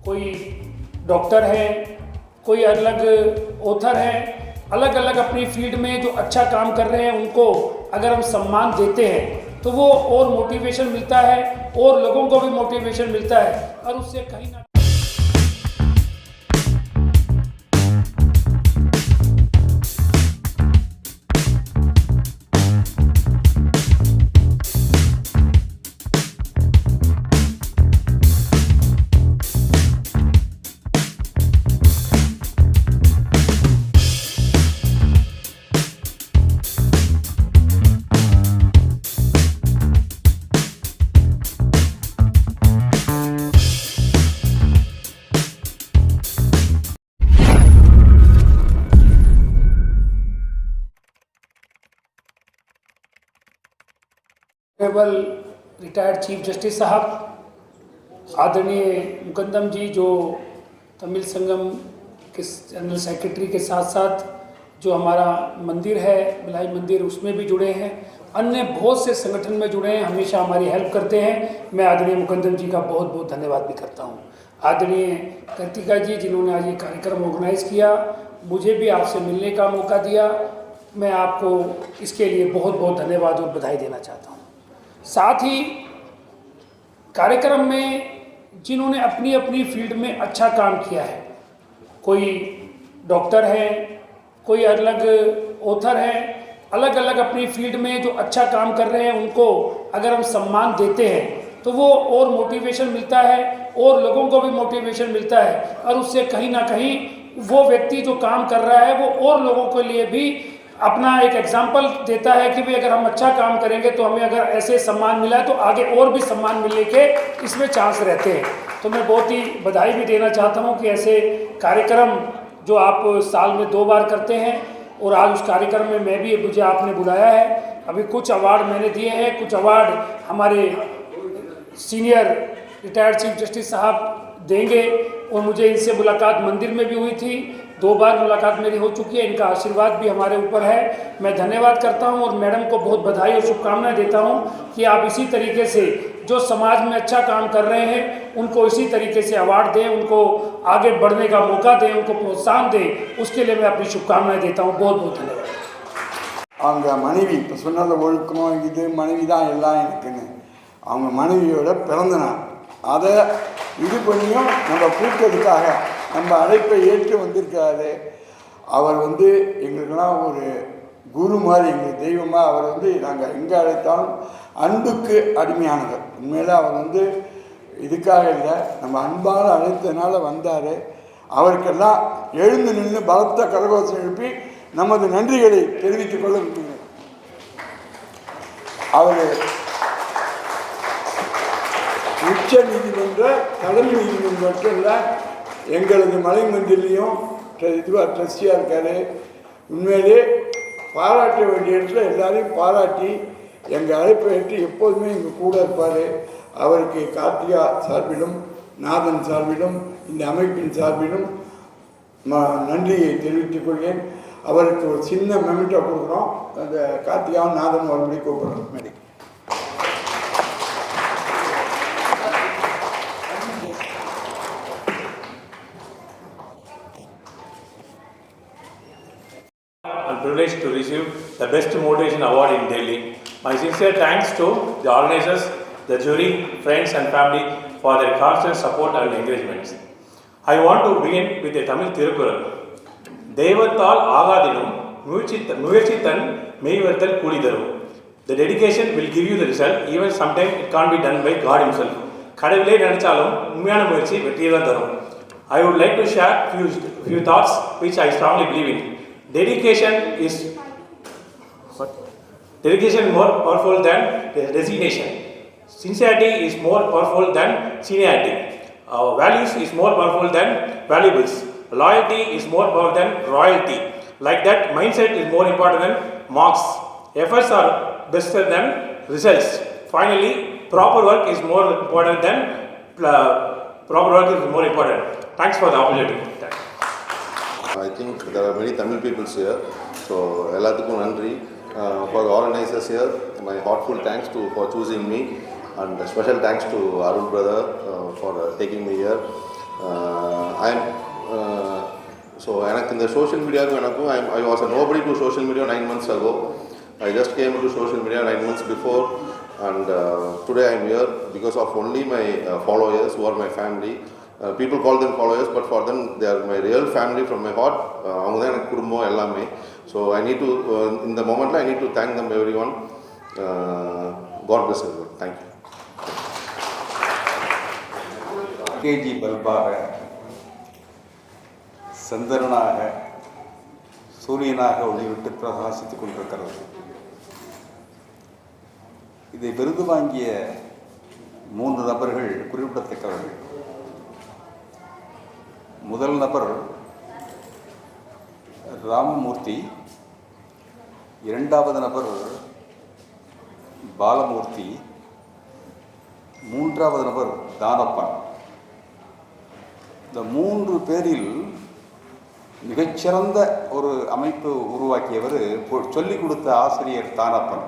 कोई डॉक्टर है, कोई अलग ऑथर है, अलग अलग अपनी फील्ड में जो अच्छा काम कर रहे हैं उनको अगर हम सम्मान देते हैं तो वो और मोटिवेशन मिलता है और लोगों को भी मोटिवेशन मिलता है और उससे कहीं ना ऑनरेबल रिटायर्ड चीफ जस्टिस साहब, आदरणीय मुकद्दम जी जो तमिल संगम के जनरल सेक्रेटरी के साथ साथ जो हमारा मंदिर है भिलाई मंदिर उसमें भी जुड़े हैं, अन्य बहुत से संगठन में जुड़े हैं, हमेशा हमारी हेल्प करते हैं। मैं आदरणीय मुकद्दम जी का बहुत बहुत धन्यवाद भी करता हूँ। आदरणीय कृतिका जी जिन्होंने आज ये कार्यक्रम ऑर्गेनाइज़ किया, मुझे भी आपसे मिलने का मौका दिया, मैं आपको इसके लिए बहुत बहुत धन्यवाद और बधाई देना चाहता हूँ। साथ ही कार्यक्रम में जिन्होंने अपनी अपनी फील्ड में अच्छा काम किया है, कोई डॉक्टर है, कोई अलग ऑथर है, अलग अलग अपनी फील्ड में जो अच्छा काम कर रहे हैं उनको अगर हम सम्मान देते हैं तो वो और मोटिवेशन मिलता है और लोगों को भी मोटिवेशन मिलता है और उससे कहीं ना कहीं वो व्यक्ति जो काम कर रहा है वो और लोगों के लिए भी अपना एक एग्जाम्पल देता है कि भाई अगर हम अच्छा काम करेंगे तो हमें अगर ऐसे सम्मान मिला है तो आगे और भी सम्मान मिलने के इसमें चांस रहते हैं। तो मैं बहुत ही बधाई भी देना चाहता हूं कि ऐसे कार्यक्रम जो आप साल में 2 बार करते हैं और आज उस कार्यक्रम में मैं भी मुझे आपने बुलाया है। अभी कुछ अवार्ड मैंने दिए हैं, कुछ अवार्ड हमारे सीनियर रिटायर्ड चीफ जस्टिस साहब देंगे और मुझे इनसे मुलाकात मंदिर में भी हुई थी, 2 बार मुलाकात मेरी हो चुकी है, इनका आशीर्वाद भी हमारे ऊपर है। मैं धन्यवाद करता हूं और मैडम को बहुत बधाई और शुभकामनाएं देता हूं कि आप इसी तरीके से जो समाज में अच्छा काम कर रहे हैं उनको इसी तरीके से अवार्ड दें, उनको आगे बढ़ने का मौका दें, उनको प्रोत्साहन दें, उसके लिए मैं अपनी शुभकामनाएं देता हूँ। बहुत बहुत धन्यवाद। அவங்க மனைவி இப்போ சொன்னது ஒழுக்கம் இது மனைவி தான் எல்லாம் எனக்குன்னு, அவங்க மனைவியோட பிறந்த நாள் அதை இது பண்ணியும் நம்ம கூப்பிட்டதுக்காக நம்ம அழைப்பை ஏற்று வந்திருக்காரு. அவர் எங்களுக்கெல்லாம் ஒரு குரு மாதிரி, எங்களுக்கு தெய்வமாக அவர் நாங்கள் எங்கே அழைத்தாலும் அன்புக்கு அடிமையானவர். உண்மையில் அவர் இதுக்காக இல்லை, நம்ம அன்பால் அழைத்ததுனால வந்தார். அவருக்கெல்லாம் எழுந்து நின்று பலத்த கரகோஷம் எழுப்பி நமது நன்றிகளை தெரிவித்துக் கொள்ள விரும்புகிறேன். அவர் உச்ச நீதிமன்ற தலைமை நீதிமன்றம் இல்லை, எங்களது மலை மந்திரிலையும் இதுவாக ட்ரஸ்டியாக இருக்கார். உண்மையிலே பாராட்ட வேண்டிய இடத்துல எல்லாரையும் பாராட்டி எங்கள் அழைப்பை ஏற்று எப்போதுமே எங்கள் கூட இருப்பார். அவருக்கு கார்த்திகா சார்பிலும் நாதன் சார்பிலும் இந்த அமைப்பின் சார்பிலும் நன்றியை தெரிவித்துக் கொள்கிறேன். அவருக்கு ஒரு சின்ன மெமெண்டோ கொடுக்குறோம். அந்த கார்த்திகாவும் நாதன் மறுபடியும் கூப்பிட்றோம். Maddy privileged to receive the Best Motivation Award in Delhi. My sincere thanks to the organizers, the jury, friends and family for their constant support and encouragements. I want to begin with a Tamil Tirukkural. Devathal Agadinum Muyarchithan Meivarthal Kudidarum. The dedication will give you the result, even sometimes it can't be done by God himself. Kadavile Nanachalum Umayana Muyarchi Vetriyadan Tharum. I would like to share few thoughts which I strongly believe in. Dedication is more powerful than resignation. Sincerity is more powerful than seniority. Values is more powerful than valuables. Loyalty is more powerful than royalty. Like that, mindset is more important than marks. Efforts are better than results. Finally, proper work is more important than Thanks for the opportunity. I think there are many Tamil peoples here, so எல்லாத்துக்கும் நன்றி. For the organizers here, my heartfelt thanks for choosing me, and special thanks to Arun brother for taking me here. So எனக்கு இந்த social மீடியாவுக்கும் எனக்கும் I was a nobody to social media 9 months ago. I just came to social media 9 months before, and today I am here because of only my followers who are my family. People call them followers, but for them they are my real family from my heart. அவங்க தான் எனக்கு குடும்பம் எல்லாமே. So I need to in the moment I need to thank them everyone. God bless everyone. Thank you. KG பல்பாக, சந்திரனாக, சூரியனாக ஒளிவிட்டு பிரகாசித்துக் கொண்டிருக்கிறது. இதை விருது வாங்கிய 3 நபர்கள் குறிப்பிடத்தக்கவர்கள். முதல் நபர் ராமமூர்த்தி, இரண்டாவது நபர் பாலமூர்த்தி, மூன்றாவது நபர் தானப்பன். இந்த 3 பேரில் மிகச்சிறந்த ஒரு அமைப்பு உருவாக்கியவர் சொல்லிக் கொடுத்த ஆசிரியர் தானப்பன்.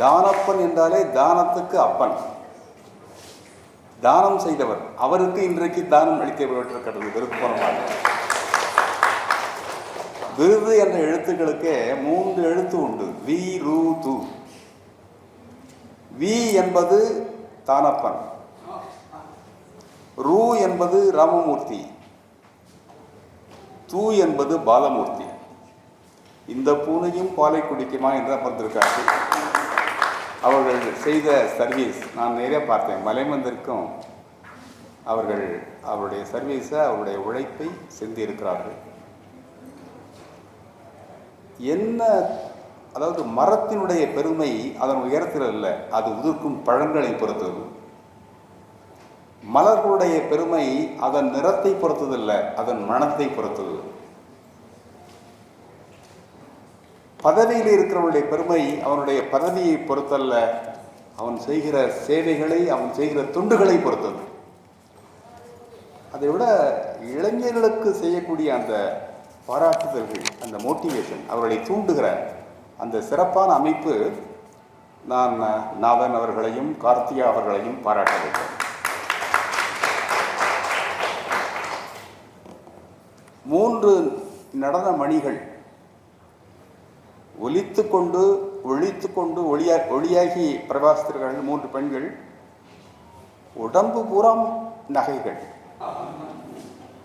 தானப்பன் என்றாலே தானத்துக்கு அப்பன், தானம் செய்தவர். அவருக்கு இன்றைக்கு தானம் அளிக்கப்பட்டிருக்கிறது விருப்பமாக. விருது என்ற எழுத்துக்களுக்கே 3 எழுத்து உண்டு. வி ரு து. வி என்பது தானப்பன், ரு என்பது ராமமூர்த்தி, து என்பது பாலமூர்த்தி. இந்த பூனையும் பாலை குடிக்குமா என்று அமர்ந்திருக்கார்கள். அவர்கள் செய்த சர்வீஸ் நான் நிறைய பார்த்தேன். மலைமந்திற்கும் அவர்கள் அவருடைய சர்வீஸை, அவருடைய உழைப்பை செஞ்சிருக்கிறார்கள். என்ன, அதாவது மரத்தினுடைய பெருமை அதன் உயரத்தில் அல்ல, அது உதிர்க்கும் பழங்களை பொறுத்தது. மலர்களுடைய பெருமை அதன் நிறத்தை பொறுத்ததில்லை, அதன் மனத்தை பொறுத்தது. பதவியில் இருக்கிறவனுடைய பெருமை அவனுடைய பதவியை பொறுத்தல்ல, அவன் செய்கிற சேவைகளை, அவன் செய்கிற தொண்டுகளை பொறுத்தது. அதை விட இளைஞர்களுக்கு செய்யக்கூடிய அந்த பாராட்டுதல்கள், அந்த மோட்டிவேஷன், அவர்களை தூண்டுகிற அந்த சிறப்பான அமைப்பு, நான் நாதன் அவர்களையும் கார்த்திகா அவர்களையும் பாராட்ட வேண்டும். 3 நடன மணிகள் ஒலித்து கொண்டு ஒளியாகி பிரபாசித்திருக்கிறார்கள். 3 பெண்கள், உடம்பு பூராம் நகைகள்.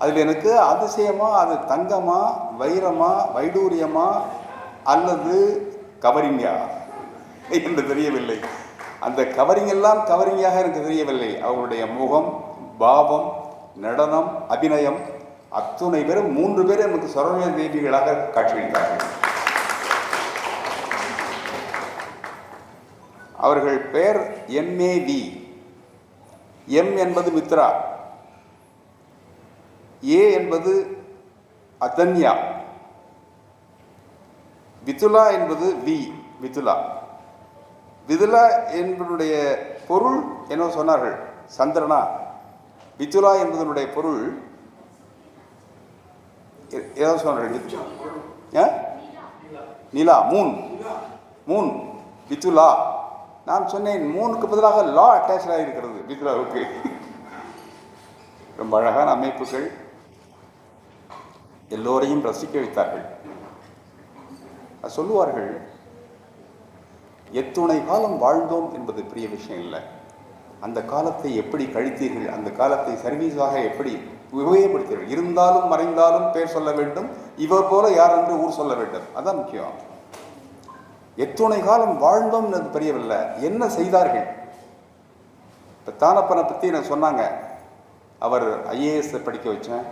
அதில் எனக்கு அதிசயமா, அது தங்கமா, வைரமா, வைடூரியமா அல்லது கவரிங்கா என்று தெரியவில்லை. அந்த கவரிங்கெல்லாம் கவரிங்காக எனக்கு தெரியவில்லை. அவருடைய முகம், பாவம், நடனம், அபிநயம், அத்துணை பேரும் 3 பேரும் எனக்கு சரவண தேவிகளாக காட்சியளித்தார்கள். அவர்கள் பெயர் MAV. M என்பது மித்ரா, A என்பது அதன்யா, விதுலா என்பது விதுலா. விதுலா என்பதனுடைய பொருள் என்ன சொன்னார்கள்? சந்திரனா. விதுலா என்பதனுடைய பொருள் ஏதோ சொன்னார்கள். நிலா, மூன். விதுலா. நான் சொன்னேன், மூனுக்கு பதிலாக லா அட்டாச்சாக இருக்கிறது விதுலாவுக்கு. ரொம்ப அழகான அமைப்புகள், எல்லோரையும் ரசிக்க வைத்தார்கள். சொல்லுவார்கள், எத்துணை காலம் வாழ்ந்தோம் என்பது பெரிய விஷயம் இல்லை, அந்த காலத்தை எப்படி கழித்தீர்கள், அந்த காலத்தை சர்வீஸாக எப்படி உபயோகப்படுத்தீர்கள். இருந்தாலும் மறைந்தாலும் பேர் சொல்ல வேண்டும், இவர் போல யார் என்று ஊர் சொல்ல வேண்டும், அதான் முக்கியம். எத்துணை காலம் வாழ்ந்தோம் என்பது பெரியவில்லை, என்ன செய்தார்கள். இப்போ தானப்பனை பற்றி எனக்கு சொன்னாங்க. அவர் IAS படிக்க வச்சேன்,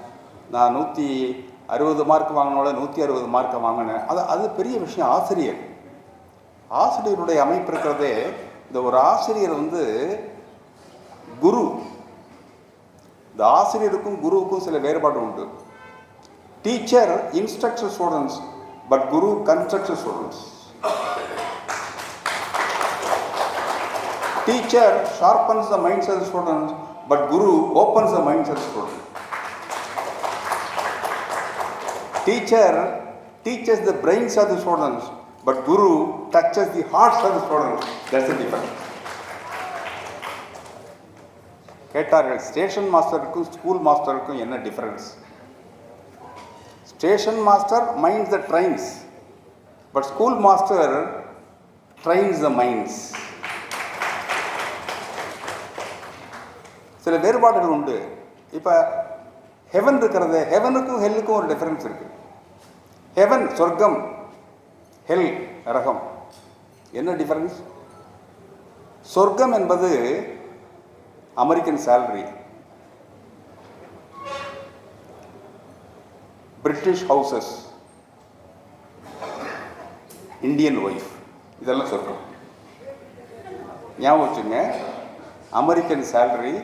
நான் 160 மார்க் வாங்கினோட 160 மார்க்கை வாங்கினேன். அது பெரிய விஷயம். ஆசிரியருடைய அமைப்பு இருக்கிறதே, இந்த ஒரு ஆசிரியர் குரு. இந்த ஆசிரியருக்கும் குருவுக்கும் சில வேறுபாடு உண்டு. Teacher instructor students, but Guru constructor students. Teacher sharpens the minds of the students, but Guru opens the minds of the students. Teacher teaches the brains of the students, but Guru touches the hearts of the students. That's the difference. கேட்டார்கள், station மாஸ்டருக்கும் school மாஸ்டருக்கும் என்ன difference? Station master minds the trains, but school master trains the minds. சில வேறுபாடுகள் உண்டு. இப்போ heaven இருக்கிறது, ஹெவனுக்கும் ஹெல்லுக்கும் ஒரு difference இருக்கு. Heaven சொர்க்கம், ஹெல் நரகம். என்ன டிஃபரன்ஸ்? சொர்க்கம் என்பது American salary, British houses, Indian wife, இதெல்லாம் சொர்க்கம். ஞாபகம் வச்சுங்க, அமெரிக்கன் சேலரி,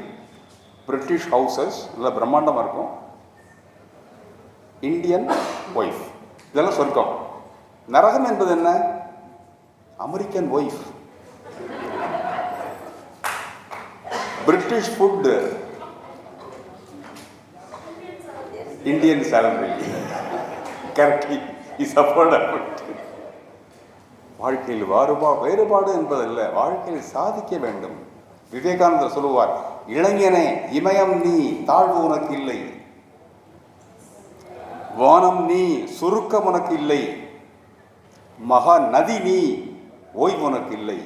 பிரிட்டிஷ் ஹவுசஸ், இல்லை பிரம்மாண்டமாக இருக்கும், இந்தியன் ஒய்ஃப், இதெல்லாம் சொர்க்கம். நரகம் என்பது என்ன? American wife, British food, Indian salary. Correctly is affordable. வாழ்க்கையில் வேறுபாடு என்பதல்ல, வாழ்க்கையில் சாதிக்க வேண்டும். விவேகானந்தர் சொல்லுவார், இளைஞனே இமயம் நீ, தாழ்வு உனக்கு இல்லை. வானம் நீ, சுருக்கம் உனக்கு இல்லை. மகா நதி நீ, ஓய்வு உனக்கு இல்லை.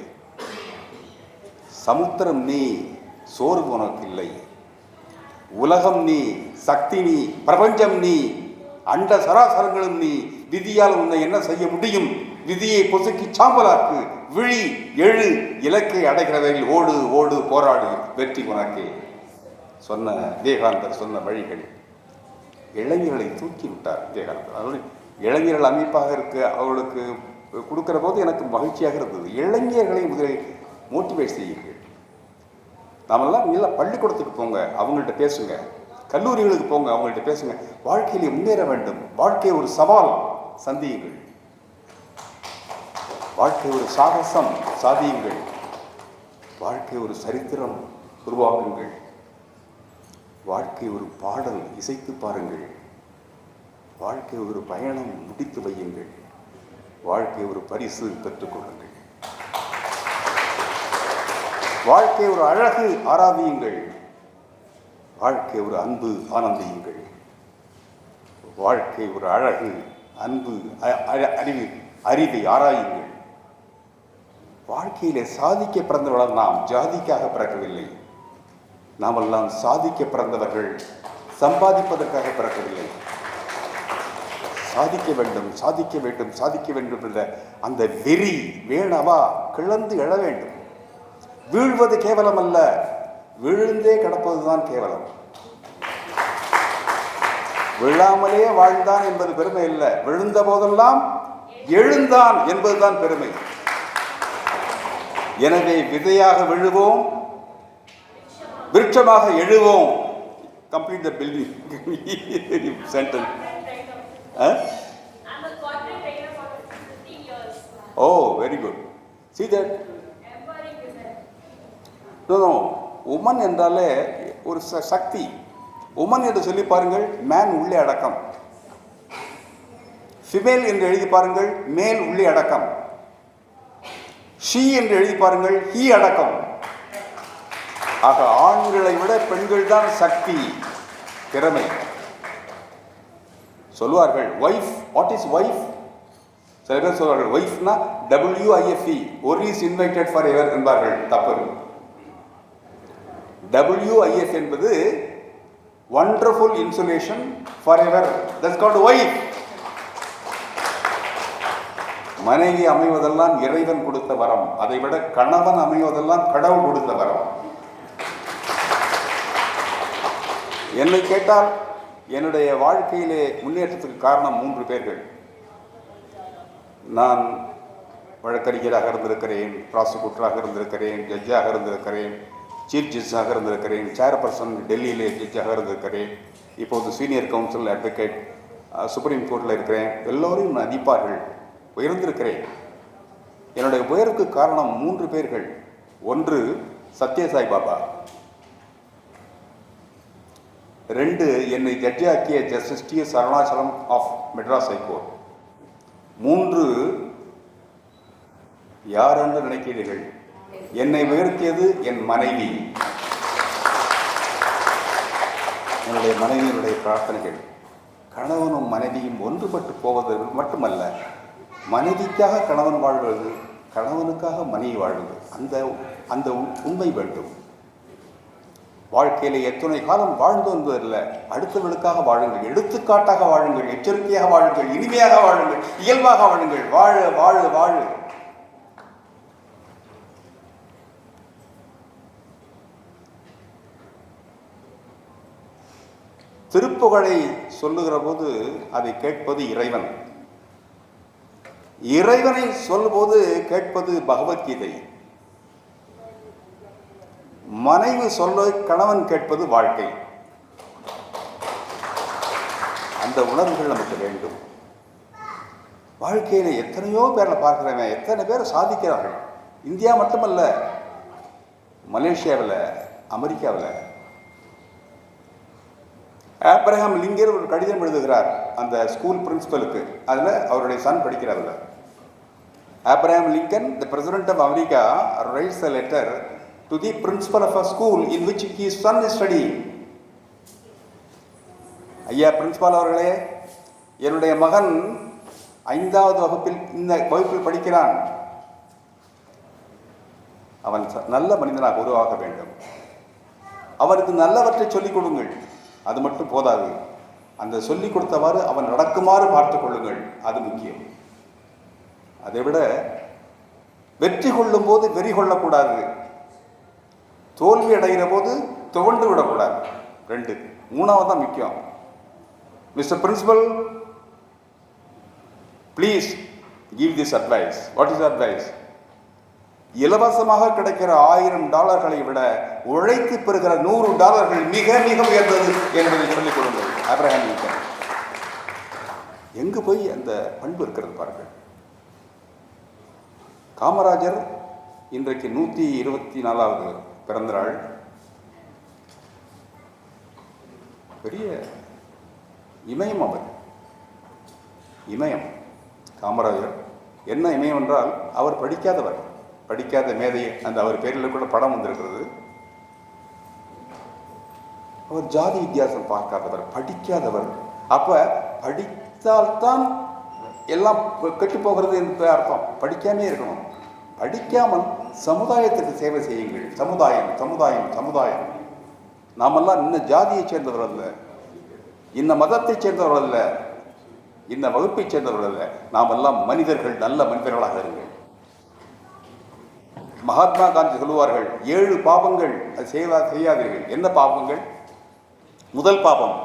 சமுத்திரம் நீ, சோர்வு உனக்கு இல்லை. உலகம் நீ, சக்தி நீ, பிரபஞ்சம் நீ, அண்ட சராசரங்களும் நீ. விதியால் உன்னை என்ன செய்ய முடியும்? விதியை பொசுக்கி சாம்பலாக்கு, விழி எழு, இலக்கை அடைகிறவர்கள் ஓடு ஓடு, போராடு, வெற்றி உனக்கே. சொன்ன விவேகானந்தர் சொன்ன வழிகள் இளைஞர்களை தூக்கி விட்டார் விவேகானந்தர். அதாவது இளைஞர்கள் அமைப்பாக இருக்க அவர்களுக்கு கொடுக்கிற போது எனக்கு மகிழ்ச்சியாக இருந்தது. இளைஞர்களை முதலில் மோட்டிவேட் செய்யுங்கள். நாமெல்லாம் இல்லை, பள்ளிக்கூடத்துக்கு போங்க, அவங்கள்ட்ட பேசுங்க. கல்லூரிகளுக்கு போங்க, அவங்கள்ட்ட பேசுங்க. வாழ்க்கையிலே முன்னேற வேண்டும். வாழ்க்கை ஒரு சவால், சந்தியுங்கள். வாழ்க்கை ஒரு சாகசம், சாதியுங்கள். வாழ்க்கை ஒரு சரித்திரம், உருவாக்குங்கள். வாழ்க்கை ஒரு பாடல், இசைத்து பாருங்கள். வாழ்க்கை ஒரு பயணம், முடித்து வையுங்கள். வாழ்க்கை ஒரு பரிசு, பெற்றுக்கொள்ளுங்கள். வாழ்க்கை ஒரு அழகு, ஆராதியுங்கள். வாழ்க்கை ஒரு அன்பு, ஆனந்தியுங்கள். வாழ்க்கை ஒரு அழகு, அன்பு, அறிவை ஆராயுங்கள். வாழ்க்கையிலே சாதிக்க பிறந்தவர்கள் நாம் ஜாதிக்காக பிறக்கவில்லை. நாமெல்லாம் சாதிக்க பிறந்தவர்கள், சம்பாதிப்பதற்காக பிறக்கவில்லை. சாதிக்க வேண்டும், சாதிக்க வேண்டும், சாதிக்க வேண்டும் என்ற அந்த வெறி வேணவா கிளர்ந்து எழ வேண்டும். வீழ்வது கேவலம் அல்ல, விழுந்தே கிடப்பதுதான் கேவலம். விழாமலே வாழ்ந்தான் என்பது பெருமை இல்லை, விழுந்த போதெல்லாம் எழுந்தான் என்பதுதான் பெருமை. எனவே விதையாக விழுவோம், விருட்சமாக எழுவோம். Complete the building sentence. Oh, very good. See that? No. Woman என்றாலே ஒரு சக்தி. உமன் என்று சொல்லி பாருங்கள், மேன் உள்ளே அடக்கம். ஃபிமேல் என்று எழுதி பாருங்கள், மேல் உள்ளே அடக்கம். ஷீ என்று எழுதி பாருங்கள், ஹீ அடக்கம். ஆக ஆண்களை விட பெண்கள் தான் சக்தி, திறமை. சொல்லுவார்கள் வைஃப், வாட் இஸ் வைஃப்? சில பேர் சொல்வார்கள் வைஃப்னா WIFE, one is invited for ever என்பார்கள். தப்பு. WIF என்பது wonderful insulation for ever. That's called wife. மனைவி அமைவதெல்லாம் இறைவன் கொடுத்த வரம். அதை விட கணவன் அமைவதெல்லாம் கடவுள் கொடுத்த வரம். என்னை கேட்டால் என்னுடைய வாழ்க்கையிலே முன்னேற்றத்துக்கு காரணம் 3 பேர்கள். நான் வழக்கறிஞராக இருந்திருக்கிறேன், ப்ராசிக்யூட்டராக இருந்திருக்கிறேன், ஜட்ஜாக இருந்திருக்கிறேன், சீஃப் ஜட்ஜாக இருந்திருக்கிறேன், சேர்பர்சன் டெல்லியிலே ஜட்ஜாக இருந்திருக்கிறேன், இப்போது சீனியர் கவுன்சில் அட்வொகேட் சுப்ரீம் கோர்ட்டில் இருக்கிறேன். எல்லோரும் மதிப்பார்கள், உயர்ந்திருக்கிறேன். என்னுடைய உயர்வுக்கு காரணம் 3 பேர்கள். ஒன்று சத்யசாய் பாபா, 2 என்னை ஜட்ஜாக்கிய justice TS Arunachalam of Madras high court. 3 யார் என்று நினைக்கிறீர்கள்? என்னை உயர்த்தியது என் மனைவி. என்னுடைய மனைவியினுடைய பிரார்த்தனைகள். கணவனும் மனைவியும் ஒன்றுபட்டு போவது மட்டுமல்ல, மனைவிக்காக கணவன் வாழ்வது, கணவனுக்காக மனைவி வாழ்வது, அந்த உண்மை வேண்டும். வாழ்க்கையில் எத்தனை காலம் வாழ்ந்தோம் என்பதில்லை, அடுத்தவர்களுக்காக வாழுங்கள், எடுத்துக்காட்டாக வாழுங்கள், எச்சரிக்கையாக வாழுங்கள், இனிமையாக வாழுங்கள், இயல்பாக வாழுங்கள். வாழ வாழ வாழ. திருப்புகழை சொல்லுகிற போது அதை கேட்பது இறைவன், இறைவனை சொல்லும்போது கேட்பது பகவத்கீதை, மனைவி சொல்ல கணவன் கேட்பது வாழ்க்கை. அந்த உணர்வுகள் நமக்கு வேண்டும். வாழ்க்கையில் எத்தனையோ பேரில் பார்க்கிறவன், எத்தனை பேர் சாதிக்கிறார்கள். இந்தியா மட்டுமல்ல, மலேசியாவில், அமெரிக்காவில். ஆப்ரஹாம் லிங்கன் ஒரு கடிதம் எழுதுகிறார் அந்த ஸ்கூல் பிரின்சிபலுக்கு. அதில் அவருடைய சன் படிக்கிறார். Abraham Lincoln, the President of America, writes a letter to the principal of a school in which his son is studying. ஐயா பிரின்சிபால் அவர்களே, என்னுடைய மகன் 5வது வகுப்பில் இந்த வகுப்பில் படிக்கிறான். அவன் நல்ல மனிதனாக உருவாக வேண்டும். அவனுக்கு நல்லவற்றை சொல்லிக் கொடுங்கள். அது மட்டும் போதாது, அந்த சொல்லிக் கொடுத்தவாறு அவன் நடக்குமாறு பார்த்துக் கொள்ளுங்கள். அது முக்கியம். அதை விட வெற்றி கொள்ளும் போது வெறி கொள்ளக்கூடாது, தோல்வி அடைகிற போது துவண்டு விடக்கூடாது. 2. 3வது தான் முக்கியம். Mister principal, please give this advice. What is advice? இலவசமாக கிடைக்கிற $1000 விட உழைத்து பெறுகிற $100 மிக மிக உயர்ந்தது என்பதை சொல்லிக் கொடுங்கள். Abraham Lincoln. எங்கு போய் அந்த பண்பு இருக்கிறது பாருங்கள். காமராஜர் இன்றைக்கு 124வது பிறந்த நாள். பெரிய இமயம் அவர். இமயம் காமராஜர். என்ன இமயம் என்றால், அவர் படிக்காதவர், படிக்காத மேதை. அந்த அவர் பேரில் கூட படம் வந்திருக்கிறது. அவர் ஜாதி வித்தியாசம் பார்க்காதவர், படிக்காதவர். அப்ப படித்தால்தான் எல்லாம் கெட்டு போகிறது என்று அர்த்தம். படிக்காமே இருக்கணும். படிக்காமல் சமுதாயத்துக்கு சேவை செய்யுங்கள். சமுதாயம் சமுதாயம் சமுதாயம். நாமெல்லாம் இன்ன ஜாதியை சேர்ந்தவர் அல்ல, இன்ன மதத்தை சேர்ந்தவர் அல்ல, இன்ன வகுப்பை சேர்ந்தவர் அல்ல. நாமெல்லாம் மனிதர்கள், நல்ல மனிதர்களாக இருங்கள். மகாத்மா காந்தி சொல்லுவார்கள், 7 பாவங்கள் அது செய்யாதீர்கள். என்ன பாவங்கள்? முதல் பாவம்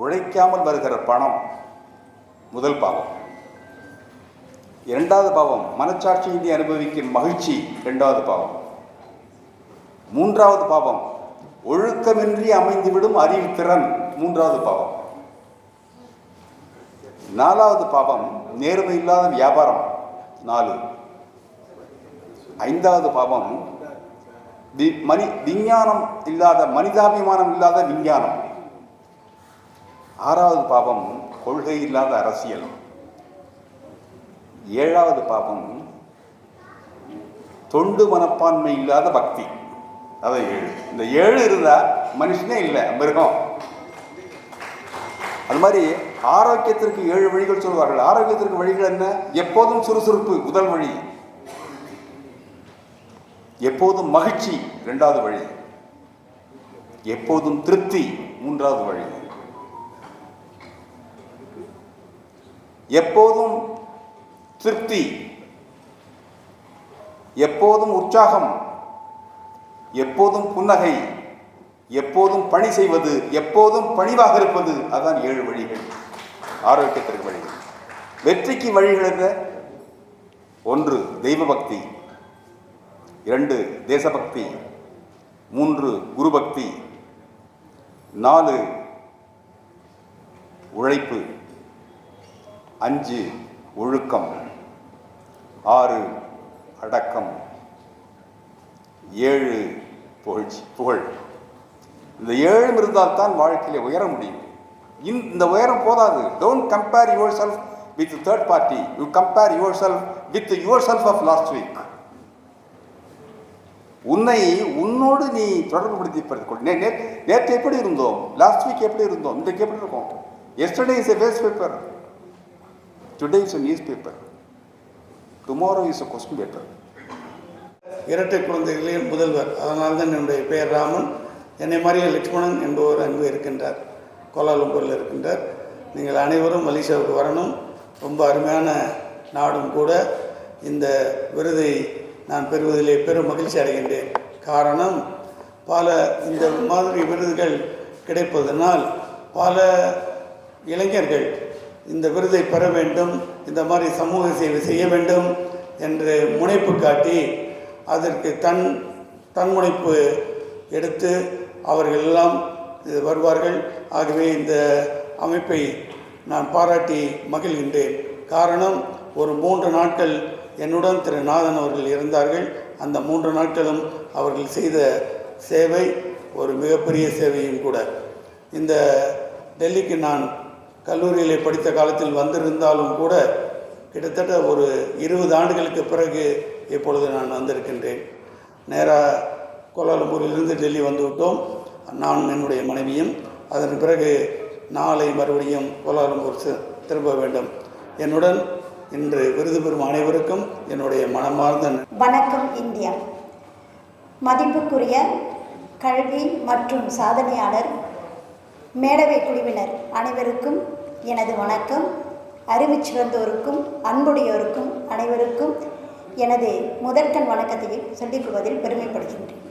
உழைக்காமல் வருகிற பணம், முதல் பாவம். 2வது பாவம் மனச்சாட்சியின்றி அனுபவிக்கும் மகிழ்ச்சி, 2வது பாவம். 3வது பாவம் ஒழுக்கமின்றி அமைந்துவிடும் அறிவுத்திறன், 3வது பாவம். 4வது பாவம் நேர்மை இல்லாத வியாபாரம், 4. 5வது பாவம் விஞ்ஞானம் இல்லாத, மனிதாபிமானம் இல்லாத விஞ்ஞானம். 6வது பாவம் கொள்கை இல்லாத அரசியல். 7வது பாவம் தொண்டு மனப்பான்மை இல்லாத பக்தி. அதான் 7. இந்த 7 இருந்தா மனுஷனே இல்லை, மிருகம். அது மாதிரி ஆரோக்கியத்திற்கு 7 வழிகள் சொல்வார்கள். ஆரோக்கியத்திற்கு வழிகள் என்ன? எப்போதும் சுறுசுறுப்பு, முதல் வழி. எப்போதும் மகிழ்ச்சி, 2வது வழி. எப்போதும் திருப்தி, 3வது வழி. எப்போதும் திருப்தி, எப்போதும் உற்சாகம், எப்போதும் புன்னகை, எப்போதும் பணி செய்வது, எப்போதும் பணிவாக இருப்பது. அதான் 7 வழிகள் ஆரோக்கியத்திற்கு வழிகள். வெற்றிக்கு வழிகள் என்ன? 1 தெய்வ பக்தி, 2 தேசபக்தி, 3 குரு பக்தி, 4 உழைப்பு, 5 ஒழுக்கம், 6 அடக்கம், 7 புகழ். இந்த 7 இருந்தால் தான் வாழ்க்கையில உயர முடியும். இந்த உயரம் போதாது. Don't compare yourself with third party. You compare yourself with yourself of last week. உன்னை உன்னோடு நீ தொடர்பு படுத்தி நேற்று எப்படி இருந்தோம், லாஸ்ட் வீக் எப்படி இருந்தோம், இன்றைக்கு எப்படி இருக்கும். Yesterday is a waste paper, today is a news paper, tomorrow is a question paper. இரட்டை குழந்தைகளின் முதல்வர், அதனால்தான் என்னுடைய பெயர் ராமன். என்னை மாதிரியே லட்சுமணன் என்பவர் அங்கு இருக்கின்றார், கோலாலம்பூரில் இருக்கின்றார். நீங்கள் அனைவரும் மலேசியாவுக்கு வரணும். ரொம்ப அருமையான நாடும் கூட. இந்த விருதை நான் பெறுவதிலே பெரும் மகிழ்ச்சி அடைகின்றேன். காரணம், பல இந்த மாதிரி விருதுகள் கிடைப்பதனால் பல இளைஞர்கள் இந்த விருதை பெற வேண்டும், இந்த மாதிரி சமூக சேவை செய்ய வேண்டும் என்று முனைப்பு காட்டி அதற்கு தன்முனைப்பு எடுத்து அவர்கள் எல்லாம் வருவார்கள். ஆகவே இந்த அமைப்பை நான் பாராட்டி மகிழ்கின்றேன். காரணம், ஒரு 3 நாட்கள் என்னுடன் திரு நாதன் அவர்கள் இருந்தார்கள். அந்த 3 நாட்களும் அவர்கள் செய்த சேவை ஒரு மிகப்பெரிய சேவையும் கூட. இந்த டெல்லிக்கு நான் கல்லூரியிலே படித்த காலத்தில் வந்திருந்தாலும் கூட கிட்டத்தட்ட ஒரு 20 ஆண்டுகளுக்கு பிறகு இப்பொழுது நான் வந்திருக்கின்றேன். நேராக கோலாலம்பூரிலிருந்து டெல்லி வந்துவிட்டோம், நான் என்னுடைய மனைவியும். அதன் பிறகு நாளை மறுபடியும் கோலாலம்பூர் திரும்ப வேண்டும். என்னுடன் இன்று விருது பெறும் அனைவருக்கும் என்னுடைய மனமார்ந்த வணக்கம். இந்தியா மதிப்புக்குரிய கல்வி மற்றும் சாதனையாளர் மேடவை குழுவினர் அனைவருக்கும் எனது வணக்கம். அறிவுச் சிறந்தோருக்கும் அன்புடையோருக்கும் அனைவருக்கும் எனது முதற்கண் வணக்கத்தை சொல்லிக் கொள்வதில் பெருமைப்படுகின்றேன்.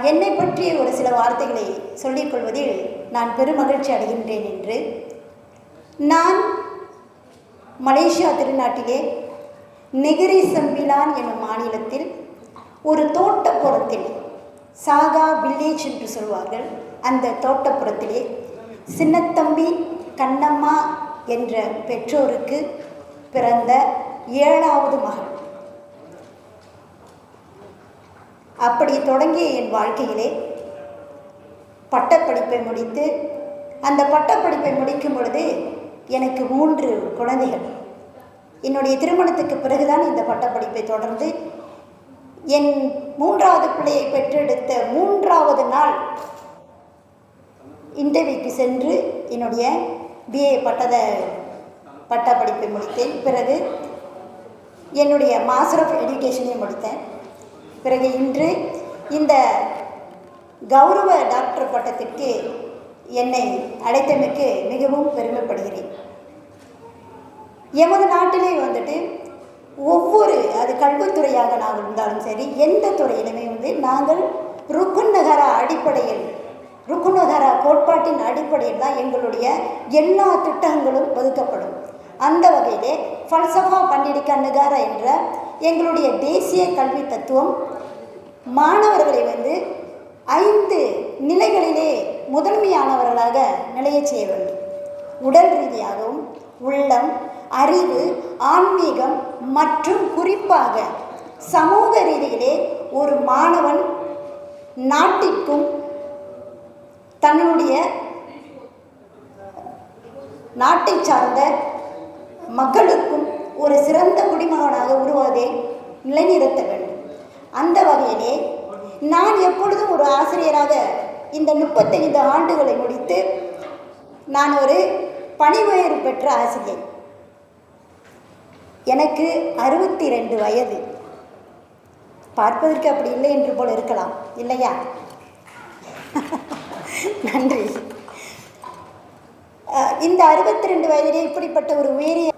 என்னை பற்றி ஒரு சில வார்த்தைகளை சொல்லிக் கொள்வதில் நான் பெருமகிழ்ச்சி அடைகின்றேன். என்று நான் மலேசியா திருநாட்டிலே நெகிரி செம்பிலான் என்னும் மாநிலத்தில் ஒரு தோட்டப்புறத்தில், சாகா வில்லேஜ் என்று சொல்வார்கள், அந்த தோட்டப்புறத்திலே சின்னத்தம்பி கண்ணம்மா என்ற பெற்றோருக்கு பிறந்த 7வது மகள். அப்படி தொடங்கிய என் வாழ்க்கையிலே பட்டப்படிப்பை முடித்து, அந்த பட்டப்படிப்பை முடிக்கும் பொழுது எனக்கு 3 குழந்தைகள். என்னுடைய திருமணத்துக்கு பிறகுதான் இந்த பட்டப்படிப்பை தொடர்ந்து என் 3வது பிள்ளையை பெற்றெடுத்த 3வது நாள் இன்டர்வியூக்கு சென்று என்னுடைய பிஏ பட்டப்படிப்பை முடித்தேன். பிறகு என்னுடைய மாஸ்டர் ஆஃப் எஜுகேஷனை முடித்தேன். பிறகு இன்று இந்த கௌரவ டாக்டர் பட்டத்திற்கு என்னை அழைத்தமைக்கு மிகவும் பெருமைப்படுகிறேன். எமது நாட்டிலே வந்துட்டு அது கல்வித்துறையாக நாங்கள் இருந்தாலும் சரி, எந்த துறையிலுமே நாங்கள் ருக்குநகரா அடிப்படையில், ருக்குநகரா கோட்பாட்டின் அடிப்படையில் தான் எங்களுடைய எல்லா திட்டங்களும் ஒதுக்கப்படும். அந்த வகையிலே ஃபல்சஃபா பண்டிடிகா நகாரா என்ற எங்களுடைய தேசிய கல்வி தத்துவம் மாணவர்களை 5 நிலைகளிலே முதன்மையானவர்களாக நிலைய செய்ய வேண்டும். உடல் ரீதியாகவும், உள்ளம், அறிவு, ஆன்மீகம் மற்றும் குறிப்பாக சமூக ரீதியிலே ஒரு மாணவன் நாட்டிற்கும் தன்னுடைய நாட்டை சார்ந்த மக்களுக்கும் ஒரு சிறந்த குடிமகனாக உருவாவதை நிலைநிறுத்த வேண்டும். அந்த வகையிலே நான் எப்பொழுதும் ஒரு ஆசிரியராக இந்த 35 ஆண்டுகளை முடித்து நான் ஒரு பணி உயர்வு பெற்ற ஆசிரியர். எனக்கு 62 வயது. பார்ப்பதற்கு அப்படி இல்லை என்று போல இருக்கலாம், இல்லையா? நன்றி. இந்த 62 வயதிலே இப்படிப்பட்ட ஒரு உயரிய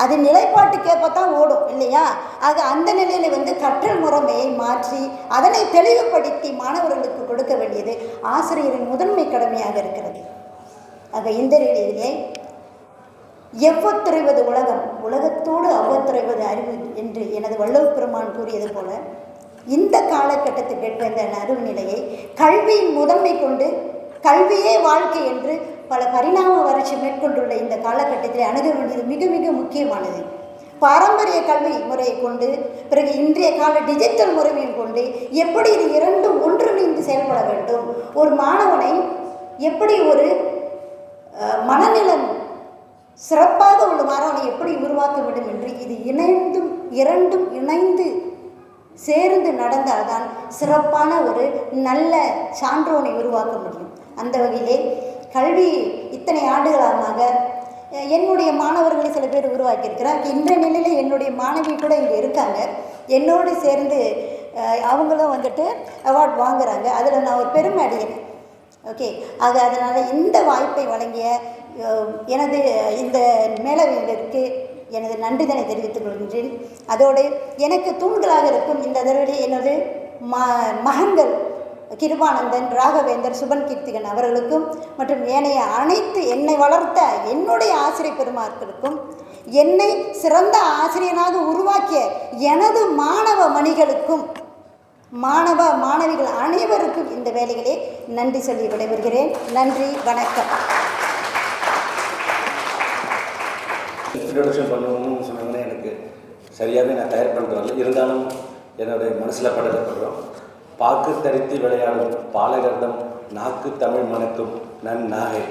அது நிலைப்பாட்டுக்கேற்ப தான் ஓடும், இல்லையா? ஆக அந்த நிலையில் கற்றல் முறைமையை மாற்றி அதனை தெளிவுபடுத்தி மாணவர்களுக்கு கொடுக்க வேண்டியது ஆசிரியரின் முதன்மை கடமையாக இருக்கிறது. ஆக இந்த நிலையிலே எவ்வத்துறைவது உலகம், உலகத்தோடு அவ்வத்துறைவது அறிவு என்று எனது வள்ளுவப் பெருமான் கூறியது போல இந்த காலகட்டத்துக்கு ஏற்ற இந்த அறிவு நிலையை கல்வியின் முதன்மை கொண்டு கல்வியே வாழ்க்கை என்று பல பரிணாம வளர்ச்சி மேற்கொண்டுள்ள இந்த காலகட்டத்தில் அணுக வேண்டியது மிக மிக முக்கியமானது. பாரம்பரிய கல்வி முறையை கொண்டு பிறகு இன்றைய கால டிஜிட்டல் முறைமையை கொண்டு எப்படி இது இரண்டும் ஒன்றிணைந்து செயல்பட வேண்டும், ஒரு மாணவனை எப்படி ஒரு மனநிலம் சிறப்பாக உள்ள மாணவனை எப்படி உருவாக்க வேண்டும் என்று இது இரண்டும் இணைந்து சேர்ந்து நடந்தால்தான் சிறப்பான ஒரு நல்ல சான்றோனை உருவாக்க முடியும். அந்த வகையிலே கல்வி இத்தனை ஆண்டுகளாக என்னுடைய மாணவர்களை சில பேர் உருவாக்கியிருக்கிறார். இன்றைய நிலையில் என்னுடைய மாணவி கூட இங்கே இருக்காங்க. என்னோடு சேர்ந்து அவங்களும் வந்துட்டு அவார்ட் வாங்குகிறாங்க. அதில் நான் ஒரு பெருமை அடைகிறேன். ஓகே, அதனால் இந்த வாய்ப்பை வழங்கிய எனது இந்த மேலவையினருக்கு எனது நன்றிதனை தெரிவித்துக் கொள்கின்றேன். அதோடு எனக்கு தூண்களாக இருக்கும் இந்த தடவை எனது மகன்கள் கிருபானந்தன், ராகவேந்தர், சுபன் கீர்த்திகன் அவர்களுக்கும் மற்றும் ஏனைய அனைத்து என்னை வளர்த்த என்னுடைய ஆசிரியர் பெருமார்களுக்கும், என்னை சிறந்த ஆசிரியனாக உருவாக்கிய எனது மாணவ மணிகளுக்கும், மாணவ மாணவிகள் அனைவருக்கும் இந்த வேலைகளே நன்றி சொல்லி விடைபெறுகிறேன். நன்றி, வணக்கம். இன்ட்ரடக்ஷன் பண்ணணும்னு சொன்னாங்கன்னா எனக்கு சரியாகவே நான் தயார் பண்ணிட்டு வரல. இருந்தாலும் என்னுடைய மனசில் படுறோம். பாக்கு தரித்து விளையாடும் பாலகர்தம் நாக்கு தமிழ் மணக்கும் நாகை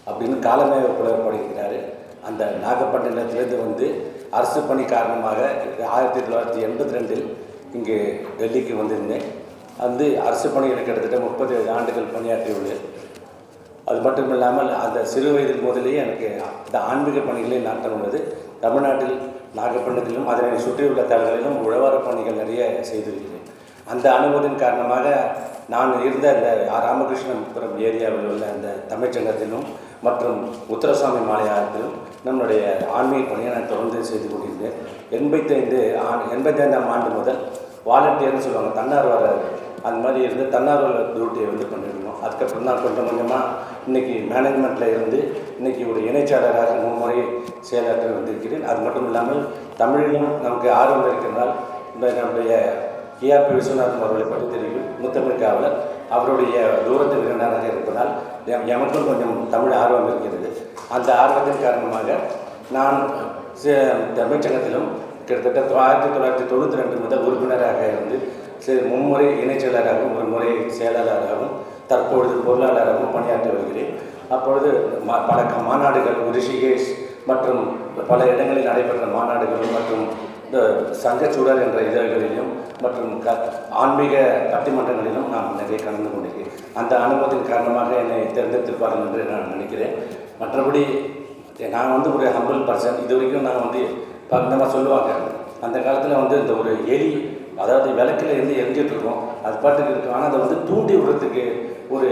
அப்படின்னு காலமேக புலவர் பாடியிருக்கிறாரு. அந்த நாகப்பட்டினத்திலேருந்து அரசு பணி காரணமாக 1982 இங்கே டெல்லிக்கு வந்திருந்தேன். அரசு பணியில் கிட்டத்தட்ட 37 ஆண்டுகள் பணியாற்றியுள்ளேன். அது மட்டும் இல்லாமல் அந்த சிறு வயதில் முதலேயே எனக்கு இந்த ஆன்மீக பணிகளில் நாட்டம் உள்ளது. தமிழ்நாட்டில் நாகப்பட்டினத்திலும் அதனை சுற்றியுள்ள தலங்களிலும் உழவார பணிகள் நிறைய செய்திருக்கிறேன். அந்த அனுபவத்தின் காரணமாக நான் இருந்த இந்த ராமகிருஷ்ணபுரம் ஏரியாவில் உள்ள அந்த தமிழ்ச்சங்கத்திலும் மற்றும் உத்தரசாமி மாலையாரத்திலும் நம்முடைய ஆன்மீக பணியை நான் தொடர்ந்து செய்து கொண்டிருந்தேன். 85ஆம் ஆண்டு முதல் வாலண்டியர்னு சொல்லுவாங்க, தன்னார்வல அந்த மாதிரி இருந்து தன்னார்வல டியூட்டியை பண்ணியிருந்தோம். அதுக்கப்புறம் தான் கொஞ்சம் கொஞ்சமாக இன்றைக்கி மேனேஜ்மெண்ட்டில் இருந்து இன்றைக்கி ஒரு இணைச்சாளராக 3 முறை செயலாற்றி வந்திருக்கிறேன். அது மட்டும் இல்லாமல் தமிழிலும் நமக்கு ஆர்வம் இருக்கிறதால் நம்முடைய KRP விஸ்வநாதன் அவர்களை பற்றி தெரியும். முத்தமிழ் காவலர் அவருடைய தூரத்தில் இரண்டாக இருப்பதால் எனக்கும் கொஞ்சம் தமிழ் ஆர்வம் இருக்கிறது. அந்த ஆர்வத்தின் காரணமாக நான் தமிழ்ச்சங்கத்திலும் கிட்டத்தட்ட 1992 முதல் உறுப்பினராக இருந்து 3 முறை இணைச்செயலராகவும் 1 முறை செயலாளராகவும் தற்பொழுது பொருளாளராகவும் பணியாற்றி வருகிறேன். அப்பொழுது பல மாநாடுகள் ரிஷிகேஷ் மற்றும் பல இடங்களில் நடைபெற்ற மாநாடுகள் மற்றும் இந்த சங்கச்சூழல் என்ற இதழ்களிலும் மற்றும் ஆன்மீக பட்டிமன்றங்களிலும் நான் நிறைய கலந்து கொண்டிருக்கிறேன். அந்த அனுபவத்தின் காரணமாக என்னை தேர்ந்தெடுத்திருப்பார்கள் என்று நான் நினைக்கிறேன். மற்றபடி நான் ஒரு ஹம்பிள் பர்சன். இது வரைக்கும் நான் நம்ம சொல்லுவாங்க அந்த காலத்தில் இந்த ஒரு எலி, அதாவது விளக்கில் இருந்து எரிஞ்சிட்டு இருக்கோம், அது பாட்டுக்கு இருக்கும். ஆனால் அதை தூண்டி விடுறதுக்கு ஒரு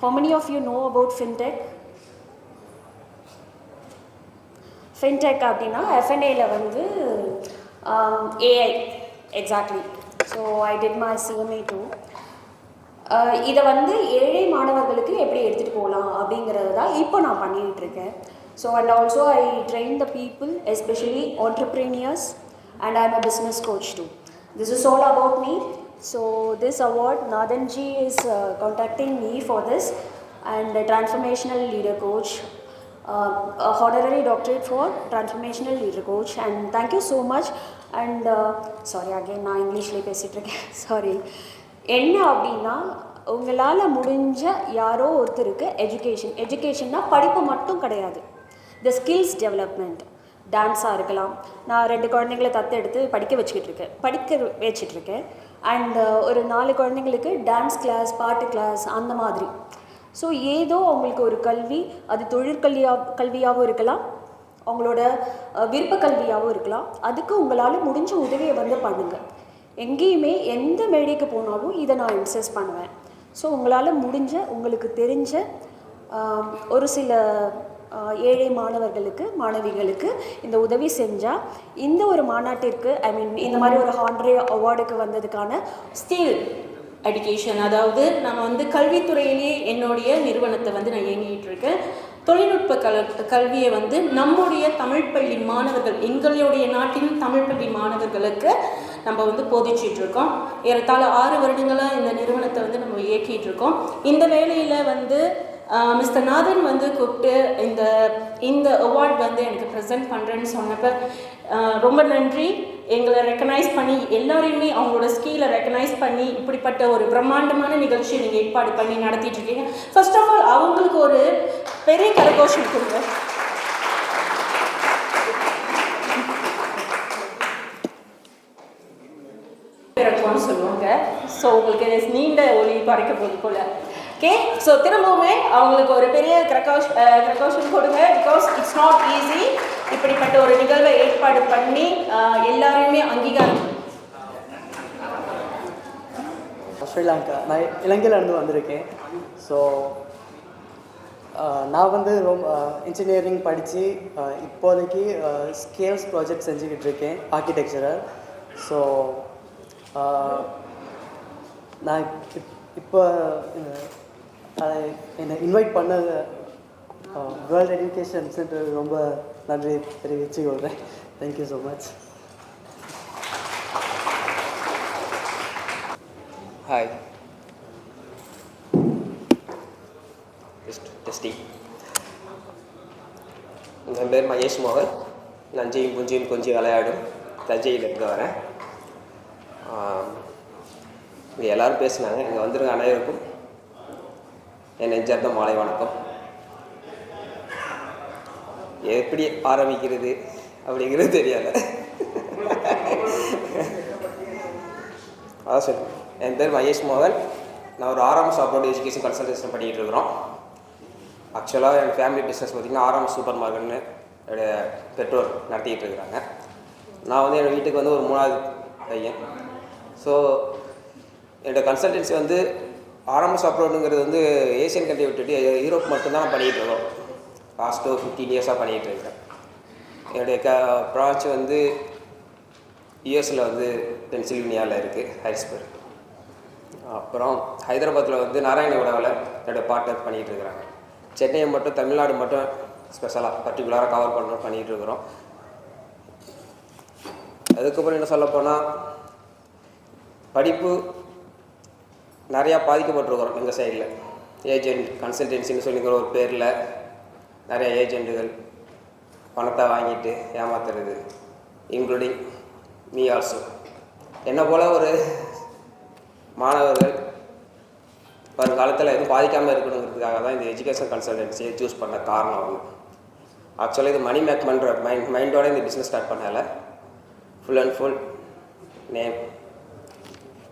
How many of you know about FinTech? FinTech அப்படின்னா FNAல AI exactly. So I did my CMA too. இதை ஏழை மாணவர்களுக்கு எப்படி எடுத்துகிட்டு போகலாம் அப்படிங்கிறது தான் இப்போ நான் பண்ணிகிட்ருக்கேன். So and also I train the people, especially entrepreneurs, and I'm a business coach too. This is all about me. So this award, Nathan ji is contacting me for this, and a transformational leader coach, a honorary doctorate for transformational leader coach, and thank you so much. And sorry again நான் இங்கிலீஷ்லேயே பேசிகிட்டு இருக்கேன், sorry. என்ன அப்படின்னா, உங்களால் முடிஞ்ச யாரோ ஒருத்தருக்கு எஜுகேஷன்னா படிப்பு மட்டும் கிடையாது, த ஸ்கில்ஸ் டெவலப்மெண்ட். டான்ஸாக இருக்கலாம். நான் 2 குழந்தைங்களை தத்தெடுத்து படிக்க வச்சிட்ருக்கேன். அண்ட் ஒரு 4 குழந்தைங்களுக்கு டான்ஸ் கிளாஸ், பாட்டு கிளாஸ், அந்த மாதிரி. ஸோ ஏதோ அவங்களுக்கு ஒரு கல்வி, அது தொழிற்கல்வியாகவும் இருக்கலாம், அவங்களோட விருப்ப கல்வியாகவும் இருக்கலாம். அதுக்கு உங்களால் முடிஞ்ச உதவியை பண்ணுங்கள். எங்கேயுமே எந்த மேடைக்கு போனாலும் இதை நான் இன்சஸ்ட் பண்ணுவேன். ஸோ உங்களால் முடிஞ்ச, உங்களுக்கு தெரிஞ்ச ஒரு சில ஏழை மாணவர்களுக்கு, மாணவிகளுக்கு இந்த உதவி செஞ்சால் இந்த ஒரு மாநாட்டிற்கு, இந்த மாதிரி ஒரு ஹானரரி அவார்டுக்கு வந்ததுக்கான ஸ்கில் எஜுகேஷன், அதாவது நம்ம கல்வித்துறையிலேயே என்னுடைய நிறுவனத்தை நான் இயங்கிட்டு இருக்கேன். தொழில்நுட்ப கல்வியை நம்முடைய தமிழ் பள்ளி மாணவர்கள், எங்களுடைய நாட்டின் தமிழ் பள்ளி மாணவர்களுக்கு நம்ம போதிச்சிட்டு இருக்கோம். ஏறத்தாழ 6 வருடங்களாக இந்த நிறுவனத்தை நம்ம இயக்கிட்டு இருக்கோம். இந்த வேலையில் மிஸ்டர் நாதன் கூப்பிட்டு இந்த அவார்ட் எனக்கு ப்ரெசென்ட் பண்ணுறேன்னு சொன்னப்போ ரொம்ப நன்றி. எங்களை ரெக்கனைஸ் பண்ணி, எல்லாரையுமே அவங்களோட ஸ்கில்லை ரெக்கனைஸ் பண்ணி இப்படிப்பட்ட ஒரு பிரம்மாண்டமான நிகழ்ச்சியை நீங்கள் ஏற்பாடு பண்ணி நடத்திட்டு இருக்கீங்க. ஃபர்ஸ்ட் ஆஃப் ஆல் அவங்களுக்கு ஒரு பெரிய கரகோஷம் கொடுங்க. பிறக்கும்னு சொல்லுவாங்க. ஸோ உங்களுக்கு நீண்ட ஒளி பறக்க போது போல். ஓகே, ஸோ திரும்பவுமே அவங்களுக்கு ஒரு பெரிய ப்ரிகாஷன் கொடுங்க. பிகாஸ் இட்ஸ் நாட் ஈஸி இப்படிப்பட்ட ஒரு நிகழ்வை ஏற்பாடு பண்ணி எல்லாரையுமே அங்கீகாரம். ஸ்ரீலங்கா, நான் இலங்கையிலேருந்து வந்திருக்கேன். ஸோ நான் வந்து ரொம்ப இன்ஜினியரிங் படித்து இப்போதைக்கு ஸ்கேல்ஸ் ப்ராஜெக்ட் செஞ்சுக்கிட்டு இருக்கேன், ஆர்கிடெக்சரல். ஸோ நான் இப்போ என்னை இன்வைட் பண்ண வேர்ல்டு எஜுகேஷன் சென்டர் ரொம்ப நன்றி தெரிவித்து கொள்கிறேன். Thank you so much. Hi, testing. என் பேர் மகேஷ் மோகன். நஞ்சையும் புஞ்சியும் கொஞ்சம் விளையாடும் தஞ்சையிலிருந்து வரேன். இங்கே எல்லோரும் பேசினாங்க. இங்கே வந்துருங்க அனைவருக்கும் என் நெஞ்சார்ந்த மாலை வணக்கம். எப்படி ஆரம்பிக்கிறது அப்படிங்கிறது தெரியலை. அதான் சொல்லு. என் பேர் மகேஷ் மோகன். நான் ஒரு ஆர்எம்எஸ் அப்ரோட் எஜுகேஷன் கன்சல்டேஷன் பண்ணிக்கிட்டு இருக்கிறோம். ஆக்சுவலாக என் ஃபேமிலி பிஸ்னஸ் பார்த்திங்கன்னா ஆர்எம்எஸ் சூப்பர் மார்க்கெட்னு என்னுடைய பெற்றோர் நடத்திக்கிட்டு இருக்கிறாங்க. நான் வந்து என் வீட்டுக்கு வந்து ஒரு 3வது பையன். ஸோ என்னோடய கன்சல்டன்சி வந்து ஆர்எம்எஸ் அப்ரோடுங்கிறது வந்து ஏசியன் கண்ட்ரி விட்டுட்டு யூரோப் மட்டும்தான் பண்ணிகிட்டு இருக்கோம். லாஸ்ட் 15 இயர்ஸாக பண்ணிகிட்டு இருக்கிறேன். என்னுடைய பிரான்ச் வந்து யூஎஸில் வந்து பென்சில்வேனியாவில் இருக்குது, ஹாரிஸ்பர்க். அப்புறம் ஹைதராபாத்தில் வந்து நாராயணகுடாவில் என்னோடய பார்ட்னர் பண்ணிகிட்டு இருக்கிறாங்க. சென்னையை மட்டும் தமிழ்நாடு மட்டும் ஸ்பெஷலாக பர்டிகுலராக கவர் பண்ணிகிட்டு இருக்கிறோம். அதுக்கப்புறம் என்ன சொல்லப்போனால் படிப்பு நிறையா பாதிக்கப்பட்டிருக்கிறோம் எங்கள் சைடில். ஏஜென்ட் கன்சல்டன்சின்னு சொல்லிக்கிற ஒரு பேரில் நிறையா ஏஜென்ட்டுகள் பணத்தை வாங்கிட்டு ஏமாத்துறது, இன்க்ளூடிங் மீ ஆல்சோ. என்னை போல் ஒரு மாணவர்கள் வருங்காலத்தில் எதுவும் பாதிக்காமல் இருக்கணுங்கிறதுக்காக தான் இந்த எஜுகேஷன் கன்சல்டன்சியை சூஸ் பண்ண காரணம் ஒன்று. ஆக்சுவலாக இது மணி மேக் பண்ணுற மைண்டோட இந்த பிஸ்னஸ் ஸ்டார்ட் பண்ணலை. Full and full name.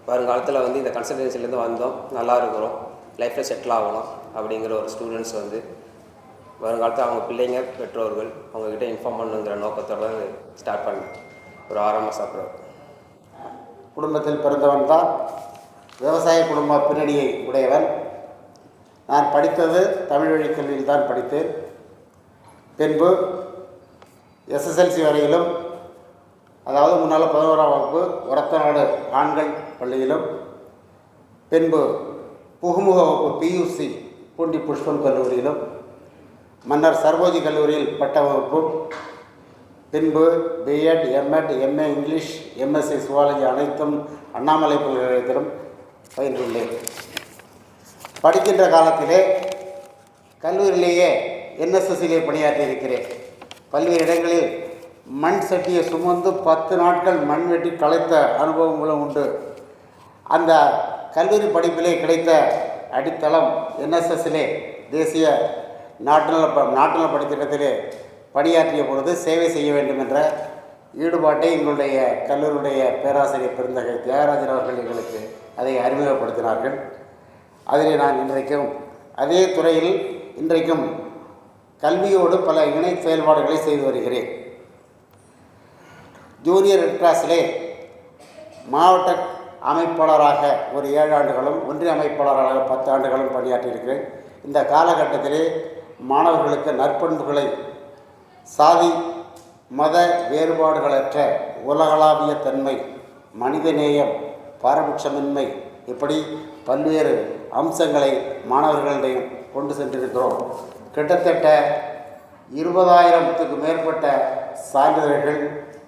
வருங்காலத்தில் வந்து இந்த கன்சல்டன்சிலேருந்து வந்தோம், நல்லா இருக்கிறோம், லைஃப்பில் செட்டில் ஆகணும் அப்படிங்கிற ஒரு ஸ்டூடெண்ட்ஸ் வந்து வருங்காலத்தில் அவங்க பிள்ளைங்க பெற்றோர்கள் அவங்கக்கிட்ட இன்ஃபார்ம் பண்ணுங்கிற நோக்கத்தோடு தான் ஸ்டார்ட் பண்ணேன். ஒரு 6 மாதம் அப்புறம். குடும்பத்தில் பிறந்தவன் தான், விவசாய குடும்ப பின்னணியை உடையவன். நான் படித்தது தமிழ் வழி கல்வியில் தான் படித்தேன். பின்பு எஸ்எஸ்எல்சி வரையிலும், அதாவது முன்னால் 11ஆம் வகுப்பு ஒரத்தநாடு ஆண்கள் பள்ளியிலும், பின்பு புகுமுக வகுப்பு பியூசி பூண்டி புஷ்பம் கல்லூரியிலும், மன்னர் சர்வோஜி கல்லூரியில் பட்ட வகுப்பும், பின்பு BEd, MEd, MA English, MSc zoology அனைத்தும் அண்ணாமலை பல்கலைக்கழகத்திலும் பயின்றுள்ளேன். படிக்கின்ற காலத்திலே கல்லூரியிலேயே என்எஸ்எஸ்சிலே பணியாற்றியிருக்கிறேன். பல்வேறு இடங்களில் மண் சட்டியை சுமந்து 10 நாட்கள் மண் வெட்டி களைத்த அனுபவங்களும் உண்டு. அந்த கல்லூரி படிப்பிலே கிடைத்த அடித்தளம் என்எஸ்எஸ்சிலே தேசிய நாட்டுநல படித்திட்டத்திலே பணியாற்றிய பொழுது சேவை செய்ய வேண்டும் என்ற ஈடுபாட்டை எங்களுடைய கல்லூரியுடைய பேராசிரியர் பெருந்தகை தியாகராஜன் அவர்கள் எங்களுக்கு அதை அறிமுகப்படுத்தினார்கள். அதிலே நான் இன்றைக்கும் அதே துறையில் இன்றைக்கும் கல்வியோடு பல இணை செயல்பாடுகளை செய்து வருகிறேன். ஜூனியர் ரெட் கிராஸிலே மாவட்ட அமைப்பாளராக ஒரு 7 ஆண்டுகளும், ஒன்றிய அமைப்பாளராக 10 ஆண்டுகளும் பணியாற்றியிருக்கிறேன். இந்த காலகட்டத்திலே மாணவர்களுக்கு நற்பண்புகளை, சாதி மத வேறுபாடுகளற்ற உலகளாவிய தன்மை, மனிதநேயம், பாரபட்சமின்மை, இப்படி பல்வேறு அம்சங்களை மாணவர்களிடையே கொண்டு சென்றிருக்கிறோம். கிட்டத்தட்ட 20,000த்துக்கு மேற்பட்ட சான்றிதழ்கள்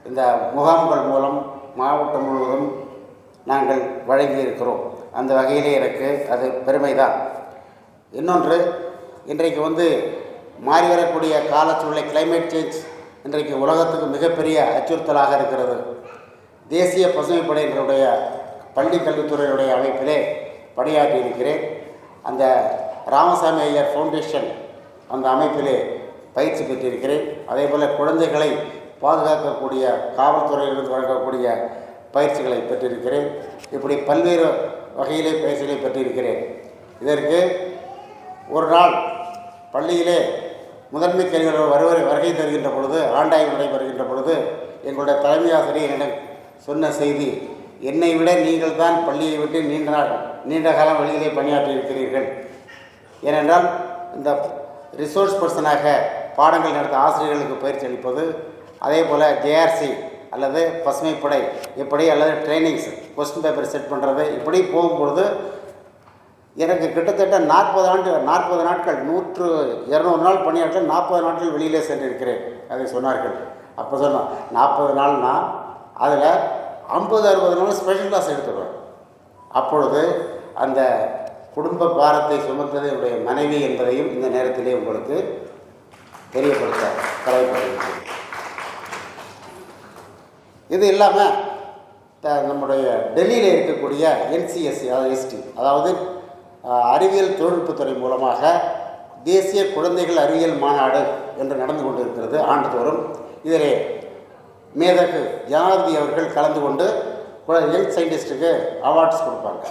இந்த முகாம்கள் மூலம் மாவட்டம் முழுவதும் நாங்கள் வழங்கியிருக்கிறோம். அந்த வகையிலே எனக்கு அது பெருமைதான். இன்னொன்று, இன்றைக்கு வந்து மாறி வரக்கூடிய காலச்சூழலை, கிளைமேட் சேஞ்ச் இன்றைக்கு உலகத்துக்கு மிகப்பெரிய அச்சுறுத்தலாக இருக்கிறது. தேசிய பசுமைப்படையினுடைய பள்ளி கல்வித்துறையினுடைய அமைப்பிலே பணியாற்றி இருக்கிறேன். அந்த ராமசாமி ஐயர் ஃபவுண்டேஷன் அந்த அமைப்பிலே பயிற்சி பெற்றிருக்கிறேன். அதே போல் குழந்தைகளை பாதுகாக்கக்கூடிய காவல்துறையிலிருந்து வழங்கக்கூடிய பயிற்சிகளை பெற்றிருக்கிறேன். இப்படி பல்வேறு வகையிலே பயிற்சிகளை பெற்றிருக்கிறேன். இதற்கு ஒரு நாள் பள்ளியிலே முதன்மை கல்வியாளர் வருகை தருகின்ற பொழுது, ஆண்டாய்வு நடைபெறுகின்ற பொழுது எங்களுடைய தலைமை ஆசிரியர் என்னிடம் சொன்ன செய்தி, என்னை விட நீங்கள் தான் பள்ளியை விட்டு நீண்ட காலம் வெளியிலே பணியாற்றியிருக்கிறீர்கள். ஏனென்றால் இந்த ரிசோர்ஸ் பர்சனாக பாடங்கள் நடத்த ஆசிரியர்களுக்கு பயிற்சி அளிப்பது, அதே போல் ஜேஆர்சி அல்லது பசுமைப்படை இப்படி அல்லது ட்ரைனிங்ஸ் கொஸ்டின் பேப்பர் செட் பண்ணுறது இப்படி போகும்பொழுது எனக்கு கிட்டத்தட்ட 40 நாட்கள் 200 நாள் பணியாற்ற 40 நாட்கள் வெளியிலே சென்றிருக்கிறேன். அதை சொன்னார்கள். அப்போ சொன்னோம் 40 நாள்னா அதில் 50-60 நாள் ஸ்பெஷல் கிளாஸ் எடுத்துடுவேன். அப்பொழுது அந்த குடும்ப பாரத்தை சுமத்தது என்னுடைய மனைவி என்பதையும் இந்த நேரத்திலே உங்களுக்கு தெரியப்படுத்த கடமைப்பட்டிருக்கிறேன். இது இல்லாமல் நம்முடைய டெல்லியில் இருக்கக்கூடிய NCSC அதாவது ST அதாவது அறிவியல் தொழில்நுட்பத்துறை மூலமாக தேசிய குழந்தைகள் அறிவியல் மாநாடு என்று நடந்து கொண்டிருக்கிறது ஆண்டுதோறும். இதிலே மேதகு ஜனாதிபதி அவர்கள் கலந்து கொண்டு யங் சயின்டிஸ்ட்டுக்கு அவார்ட்ஸ் கொடுப்பாங்க.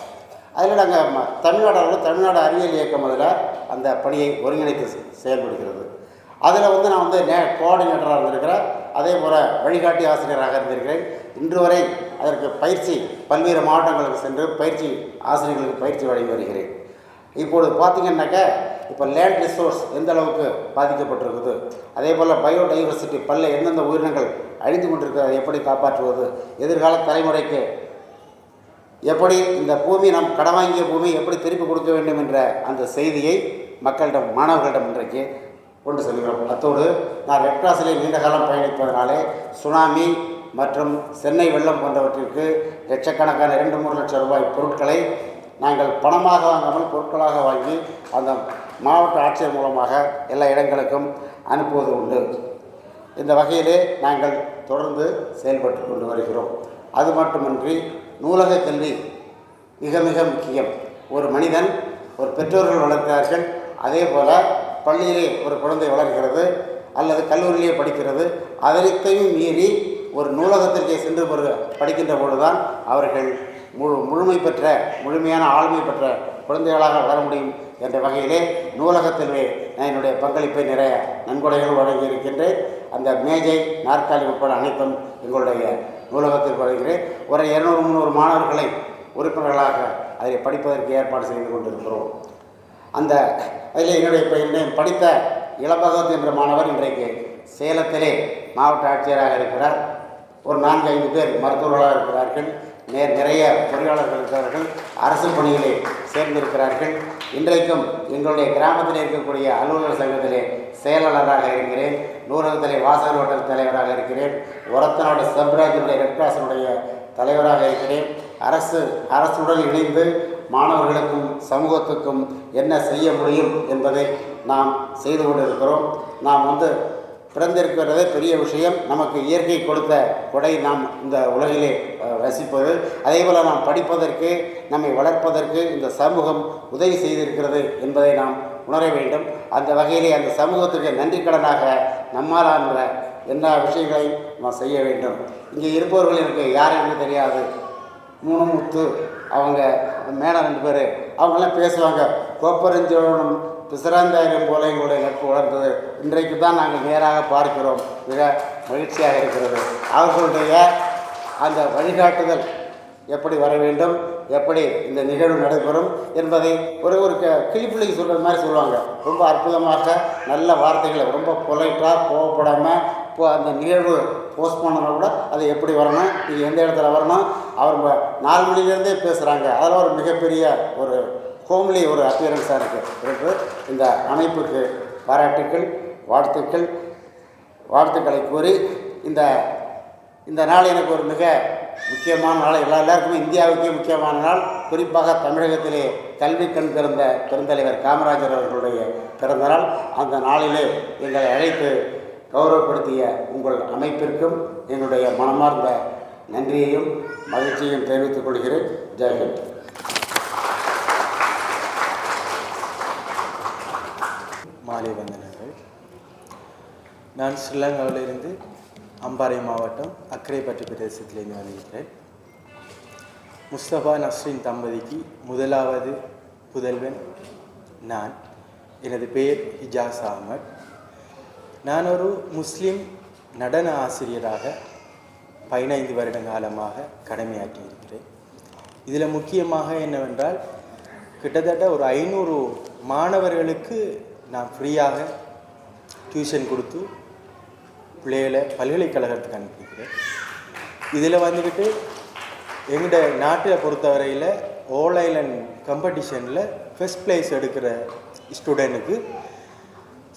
அதில் நாங்கள் தமிழ்நாடு அறிவியல் இயக்கம் அதில் அந்த பணியை ஒருங்கிணைத்து செயல்படுகிறது. அதில் நான் கோஆர்டினேட்டராக இருந்திருக்கிறேன். அதே போல் வழிகாட்டி ஆசிரியராக இருந்திருக்கிறேன். இன்று வரை அதற்கு பயிற்சி பல்வேறு மாவட்டங்களுக்கு சென்று ஆசிரியர்களுக்கு பயிற்சி வழங்கி வருகிறேன். இப்பொழுது பார்த்திங்கன்னாக்க இப்போ லேண்ட் ரிசோர்ஸ் எந்த அளவுக்கு பாதிக்கப்பட்டிருக்குது, அதே போல் பயோடைவர்சிட்டி எந்தெந்த உயிரினங்கள் அழிந்து கொண்டிருக்கிறது, எப்படி காப்பாற்றுவது, எதிர்கால தலைமுறைக்கு எப்படி இந்த பூமி நாம் கடன் வாங்கிய பூமி எப்படி திருப்பி கொடுக்க வேண்டும் என்ற அந்த செய்தியை மக்களிடம் மாணவர்களிடம் இன்றைக்கு கொண்டு செல்கிறோம். அத்தோடு நான் ரெட் கிராஸிலே நீண்ட காலம் பயணிப்பதனாலே சுனாமி மற்றும் சென்னை வெள்ளம் போன்றவற்றிற்கு லட்சக்கணக்கான 2-3 லட்சம் ரூபாய் பொருட்களை நாங்கள் பணமாக வாங்காமல் பொருட்களாக வாங்கி அந்த மாவட்ட ஆட்சியர் மூலமாக எல்லா இடங்களுக்கும் அனுப்புவது உண்டு. இந்த வகையிலே நாங்கள் தொடர்ந்து செயல்பட்டு கொண்டு வருகிறோம். அது மட்டுமின்றி நூலக கல்வி மிக மிக முக்கியம். ஒரு மனிதன் ஒரு பெற்றோர்கள் வளர்க்கிறார்கள், அதே போல் பள்ளியிலே ஒரு குழந்தை வளர்கிறது அல்லது கல்லூரியிலே படிக்கிறது. அதனைத்தையும் மீறி ஒரு நூலகத்திற்கே சென்று படிக்கின்ற பொழுதுதான் அவர்கள் முழுமையான ஆளுமை பெற்ற குழந்தைகளாக வளர முடியும் என்ற வகையிலே நூலகத்திலே நான் என்னுடைய பங்களிப்பை நிறைய நன்கொடைகள் வழங்கியிருக்கின்றேன். அந்த மேஜை நாற்காலி உட்பட அனைத்தும் எங்களுடைய நூலகத்தில் வழங்குகிறேன். ஒரு 200-300 மாணவர்களை உறுப்பினர்களாக அதில் படிப்பதற்கு ஏற்பாடு செய்து கொண்டிருக்கிறோம். அதில் என்னுடைய படித்த இளம்பகவத் என்ற மாணவர் இன்றைக்கு சேலத்திலே மாவட்ட ஆட்சியராக இருக்கிறார். ஒரு 4-5 பேர் மருத்துவர்களாக இருக்கிறார்கள். நிறைய பொறியாளர்கள் இருக்கிறார்கள். அரசு பணியிலே சேர்ந்திருக்கிறார்கள். இன்றைக்கும் எங்களுடைய கிராமத்தில் இருக்கக்கூடிய அலுவலர் சங்கத்திலே செயலாளராக இருக்கிறேன். நூலகத்திலே வாசகர் ஹோட்டல் தலைவராக இருக்கிறேன். ஒரத்தநாடு சப்ராஜனுடைய ரெட் கிராஸினுடைய தலைவராக இருக்கிறேன். அரசுடன் இணைந்து மாணவர்களுக்கும் சமூகத்துக்கும் என்ன செய்ய முடியும் என்பதை நாம் செய்து கொண்டிருக்கிறோம். நாம் பிறந்திருக்கிறதே பெரிய விஷயம். நமக்கு இயற்கை கொடுத்த கொடை நாம் இந்த உலகிலே வசிப்பது. அதேபோல் நாம் படிப்பதற்கு நம்மை வளர்ப்பதற்கு இந்த சமூகம் உதவி செய்திருக்கிறது என்பதை நாம் உணர வேண்டும். அந்த வகையிலே அந்த சமூகத்துக்கு நன்றிக்கடனாக நம்மாலான எல்லா விஷயங்களையும் நாம் செய்ய வேண்டும். இங்கே இருப்பவர்கள் எனக்கு யார் என்று தெரியாது. முத்து அவங்க மேடம் 2 பேர் அவங்களாம் பேசுவாங்க. கோப்பரஞ்சோழனும் பிசராந்தாயிரம் போல எங்களுடைய நட்பு வளர்ந்தது. இன்றைக்கு தான் நாங்கள் நேராக பார்க்கிறோம். மிக மகிழ்ச்சியாக இருக்கிறது. அவர்களுடைய அந்த வழிகாட்டுதல் எப்படி வர வேண்டும், எப்படி இந்த நிகழ்வு நடைபெறும் என்பதை ஒரு கிளிப்பிள்ளைக்கு சொல்கிறது மாதிரி சொல்லுவாங்க. ரொம்ப அற்புதமாக நல்ல வார்த்தைகளை ரொம்ப பொலைட்டாக கோவப்படாமல் அந்த நிகழ்வு போஸ்ட் பண்ணணும் கூட அது எப்படி வரணும், நீங்கள் எந்த இடத்துல வரணும், அவர் 4 மணிலேருந்தே பேசுகிறாங்க. அதில் ஒரு மிகப்பெரிய ஒரு ஹோம்லி ஒரு அப்பியரன்ஸாக இருக்குது. இந்த அமைப்புக்கு பாராட்டுக்கள், வாழ்த்துக்களை கூறி இந்த நாள் எனக்கு ஒரு மிக முக்கியமான நாள். எல்லாருக்குமே இந்தியாவுக்கே முக்கியமான நாள். குறிப்பாக தமிழகத்திலே கல்வி கண் திறந்த பெருந்தலைவர் காமராஜர் அவர்களுடைய பிறந்த நாள். அந்த நாளிலே எங்களை அழைத்து கௌரவப்படுத்திய உங்கள் அமைப்பிற்கும் என்னுடைய மனமார்ந்த நன்றியையும் மகிழ்ச்சியையும் தெரிவித்துக் கொள்கிறேன். ஜெயஹிந்த். மாலை வந்தனர்கள். நான் ஸ்ரீலங்காவிலிருந்து அம்பாறை மாவட்டம் அக்கரைப்பட்டு பிரதேசத்திலிருந்து வந்திருக்கிறேன். முஸ்தபா நஸ்ரின் தம்பதிக்கு முதலாவது புதல்வன் நான். எனது பெயர் ஹிஜாஸ் அஹமத். நான் ஒரு முஸ்லிம் நடன ஆசிரியராக 15 வருட காலமாக கடமையாற்றியிருக்கிறேன். இதில் முக்கியமாக என்னவென்றால் கிட்டத்தட்ட ஒரு 500 மாணவர்களுக்கு நான் ஃப்ரீயாக டியூஷன் கொடுத்து பிள்ளைகளை பல்கலைக்கழகத்துக்கு அனுப்பியிருக்கிறேன். இதில் வந்துக்கிட்டு எங்கள்ட நாட்டில் பொறுத்தவரையில் ஆல் ஐலண்ட் காம்படிஷனில் ஃபஸ்ட் ப்ளேஸ் எடுக்கிற ஸ்டூடெண்ட்டுக்கு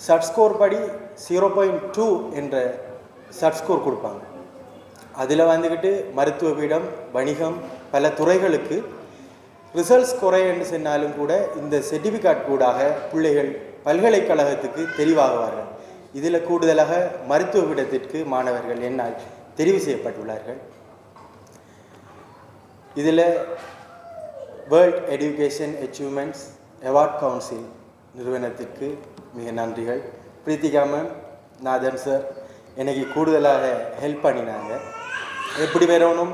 சட் ஸ்கோர் படி 0.2 என்ற சட் ஸ்கோர் கொடுப்பாங்க. அதில் வந்துக்கிட்டு மருத்துவ பீடம், வணிகம், பல துறைகளுக்கு ரிசல்ட்ஸ் குறைன்னு சொன்னாலும் கூட இந்த சர்டிஃபிகேட் கூடாக பிள்ளைகள் பல்கலைக்கழகத்துக்கு தெரிவாகுவார்கள். இதில் கூடுதலாக மருத்துவ பீடத்திற்கு மாணவர்கள் என்னால் தெரிவு செய்யப்பட்டுள்ளார்கள். இதில் world education achievements award council நிறுவனத்திற்கு மிக நன்றிகள். பிரீத்திகா மேம், நாதன் சார் எனக்கு கூடுதலாக ஹெல்ப் பண்ணினாங்க. எப்படி வரணும்,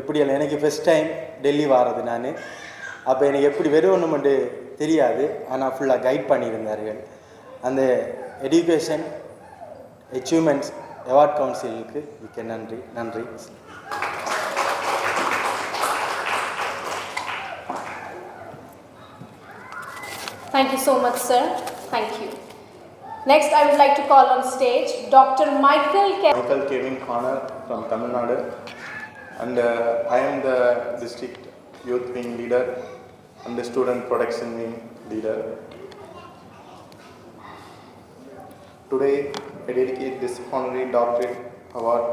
எப்படி எனக்கு ஃபஸ்ட் டைம் டெல்லி வாரது நான். அப்போ எனக்கு எப்படி வரணும்னு தெரியாது, ஆனால் ஃபுல்லாக கைட் பண்ணியிருந்தார்கள். அந்த எஜுகேஷன் அச்சீவ்மெண்ட்ஸ் அவார்ட் கவுன்சிலுக்கு மிக்க நன்றி. Thank you so much, sir. Thank you. Next, I would like to call on stage Dr. Michael Kevin Connor from Tamil Nadu, and I am the district youth wing leader and the student protection wing leader. Today, I dedicate this honorary doctorate award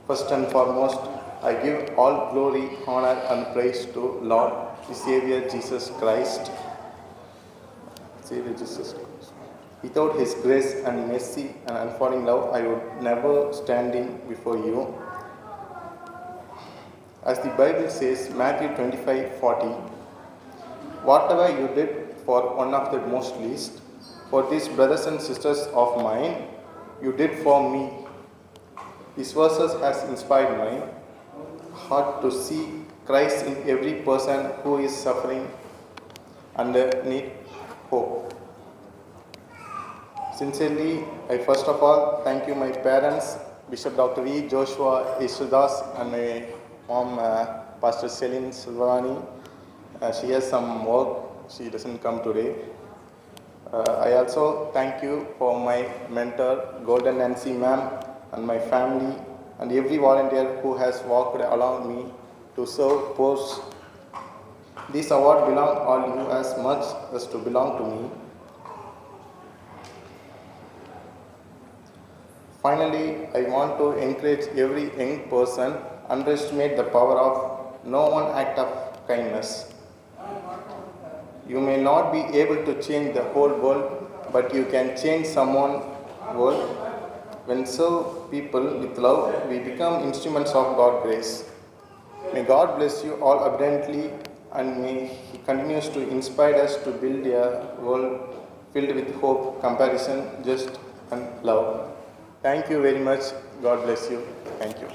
first and foremost. I give all glory, honor and praise to Lord, Savior Jesus Christ. Without His grace and mercy and unfailing love, I would never stand in before you. As the Bible says, Matthew 25:40, whatever you did for one of the most least, for these brothers and sisters of mine, you did for me. These verses has inspired my heart to see Christ in every person who is suffering and need hope. Sincerely, I first of all thank you my parents, Bishop Dr. E. Joshua Ishudas, and my mom, Pastor Celine Silvani. She has some work, she doesn't come today. I also thank you for my mentor, Golden Nancy ma'am, and my family, and every volunteer who has walked along me to serve posts. This award belongs all you as much as to belong to me. Finally, I want to encourage every young person, underestimate the power of no one act of kindness. You may not be able to change the whole world, but you can change someone's world. When serve people with love, we become instruments of God's grace. May God bless you all abundantly, and may He continues to inspire us to build a world filled with hope, compassion, justice and love. Thank you very much. God bless you. Thank you.